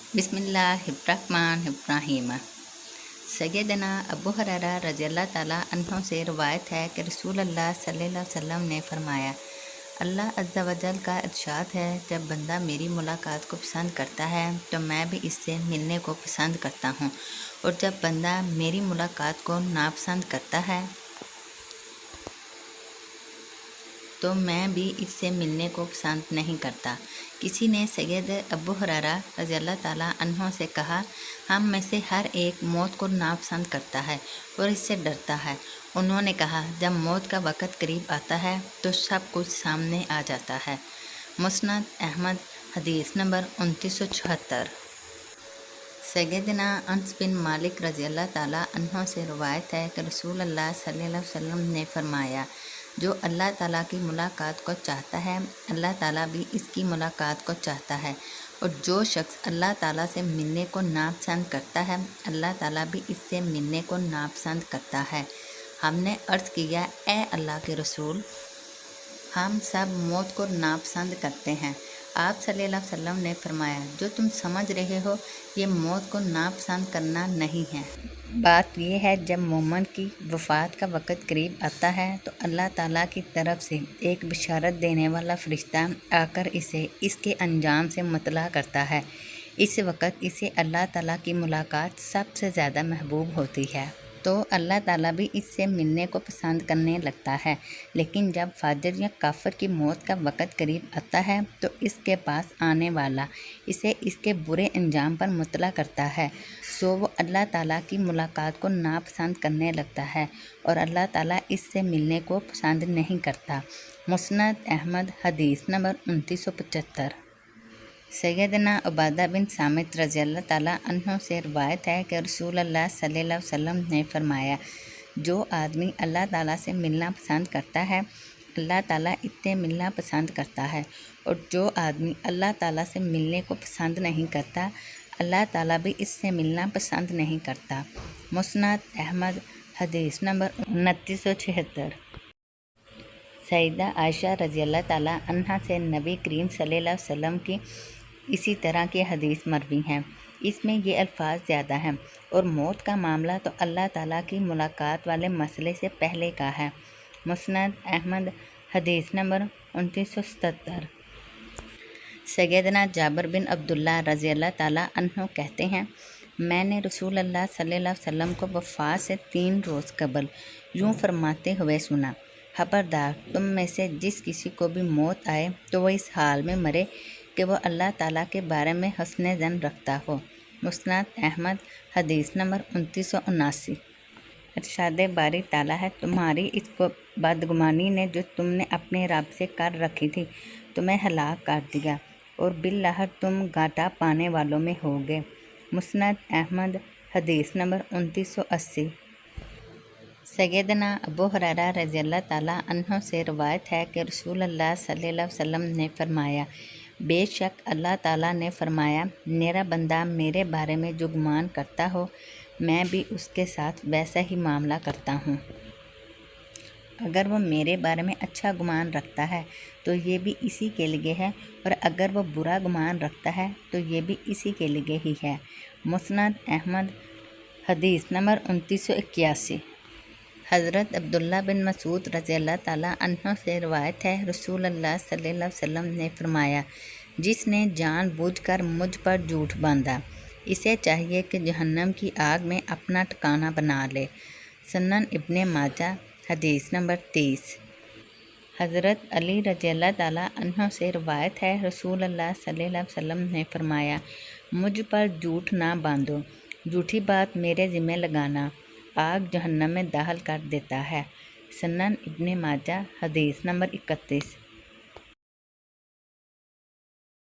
बिस्मिल्लाहिर्रहमानिर्रहीम। सैयदना अबू हुरैरा रज़ियल्लाहु ताला अन्हु से रवायत है कि रसूल अल्लाह सल्लल्लाहु अलैहि वसल्लम ने फरमाया, अल्लाह अज़्ज़ा वजल का इरशाद है, जब बंदा मेरी मुलाकात को पसंद करता है तो मैं भी इससे मिलने को पसंद करता हूँ, और जब बंदा मेरी मुलाकात को नापसंद करता है तो मैं भी इससे मिलने को पसंद नहीं करता। किसी ने सैयद अबू हुरैरा रज़ियल्लाहु ताला अन्हु से कहा, हम में से हर एक मौत को नापसंद करता है और इससे डरता है। उन्होंने कहा, जब मौत का वक़्त करीब आता है तो सब कुछ सामने आ जाता है। मुस्नद अहमद, हदीस नंबर 2974। सैयदना अनस बिन मालिक रज़ियल्लाहु ताला अन्हु से रवायत है कि रसूल अल्लाह सल्लल्लाहु अलैहि वसल्लम ने फरमाया, जो अल्लाह ताला की मुलाकात को चाहता है अल्लाह ताला भी इसकी मुलाकात को चाहता है, और जो शख्स अल्लाह ताला से मिलने को नापसंद करता है अल्लाह ताला भी इससे मिलने को नापसंद करता है। हमने अर्ज़ किया, ए अल्लाह के रसूल, हम सब मौत को नापसंद करते हैं। आप सल्लल्लाहु अलैहि वसल्लम ने फरमाया, जो तुम समझ रहे हो ये मौत को नापसंद करना नहीं है। बात यह है, जब मोमन की वफ़ात का वक़्त करीब आता है तो अल्लाह ताला की तरफ से एक बिशारत देने वाला फ़रिश्ता आकर इसे इसके अंजाम से मुतला करता है। इस वक़्त इसे अल्लाह ताला की मुलाकात सबसे ज़्यादा महबूब होती है, तो अल्लाह ताला भी इससे मिलने को पसंद करने लगता है। लेकिन जब फाजिर या काफिर की मौत का वक़्त करीब आता है तो इसके पास आने वाला इसे इसके बुरे अंजाम पर मुतला करता है, सो वो अल्लाह ताला की मुलाकात को नापसंद करने लगता है और अल्लाह ताला इससे मिलने को पसंद नहीं करता। मुस्नद अहमद, हदीस नंबर 2975। सैयदना उबादा बिन सामित रज़ियल्लाहु ताला अन्हु से रवायत है कि रसूल अल्लाह सल्लल्लाहु अलैहि वसल्लम ने फरमाया, जो आदमी अल्लाह ताला से मिलना पसंद करता है अल्लाह ताला इससे मिलना पसंद करता है, और जो आदमी अल्लाह ताला से मिलने को पसंद नहीं करता अल्लाह ताला भी इससे मिलना पसंद नहीं करता। मुस्नद अहमद, हदीस नंबर 2976। सैयदा आयशा रज़ियल्लाहु ताला अन्हा से नबी करीम सल्लल्लाहु अलैहि वसल्लम की इसी तरह की हदीस मरवी हैं। इसमें ये अल्फाज ज़्यादा हैं, और मौत का मामला तो अल्लाह ताला की मुलाकात वाले मसले से पहले का है। मुस्नद अहमद, हदीस नंबर 2977। सैयदना जाबिर बिन अब्दुल्लाह रज़ियल्लाहु ताला अन्हु कहते हैं, मैंने रसूल अल्लाह सल्लल्लाहु अलैहि वसल्लम को वफ़ात से 3 रोज़ कबल यूँ फरमाते हुए सुना, खबरदार, तुम में से जिस किसी को भी मौत आए तो वह इस हाल में मरे कि वह अल्लाह ताला के बारे में हस्न ज़न रखता हो। मुस्नद अहमद, हदीस नंबर 2979। इरशाद बारी ताला है, तुम्हारी इस बदगुमानी ने जो तुमने अपने रब से कर रखी थी तुम्हें हलाक कर दिया, और बिल्लाह तुम घाटा पाने वालों में होगे। मुस्नद अहमद, हदीस नंबर 2980। सैयदना अबू हुरैरा रज़ियल्लाहु ताला अन्हु से रवायत है कि रसूल अल्लाह सल्लल्लाहु अलैहि वसल्लम ने फरमाया, बेशक अल्लाह ताला ने फरमाया, मेरा बंदा मेरे बारे में जो गुमान करता हो मैं भी उसके साथ वैसा ही मामला करता हूँ। अगर वो मेरे बारे में अच्छा गुमान रखता है तो ये भी इसी के लिए है, और अगर वो बुरा गुमान रखता है तो ये भी इसी के लिए ही है। मुस्नद अहमद, हदीस नंबर 2981। हज़रत अब्दुल्ला बिन मसूद रज़ियल्लाहु ताला अन्हु से रवायत है, रसूल अल्लाह सल्लल्लाहु अलैहि वसल्लम ने फरमाया, जिसने जानबूझकर मुझ पर झूठ बांधा इसे चाहिए कि जहन्नम की आग में अपना ठिकाना बना ले। सुनन इब्ने माजा, हदीस नंबर 30। हज़रत अली रज़ियल्लाहु ताला अन्हु से रवायत है, रसूल अल्लाह सल्लल्लाहु अलैहि वसल्लम ने फरमाया, मुझ पर झूठ ना बांधो, झूठी बात मेरे ज़िम्मे लगाना आग जहन्नम में दाखिल कर देता है। सुनन इब्ने माजा, हदीस नंबर 31।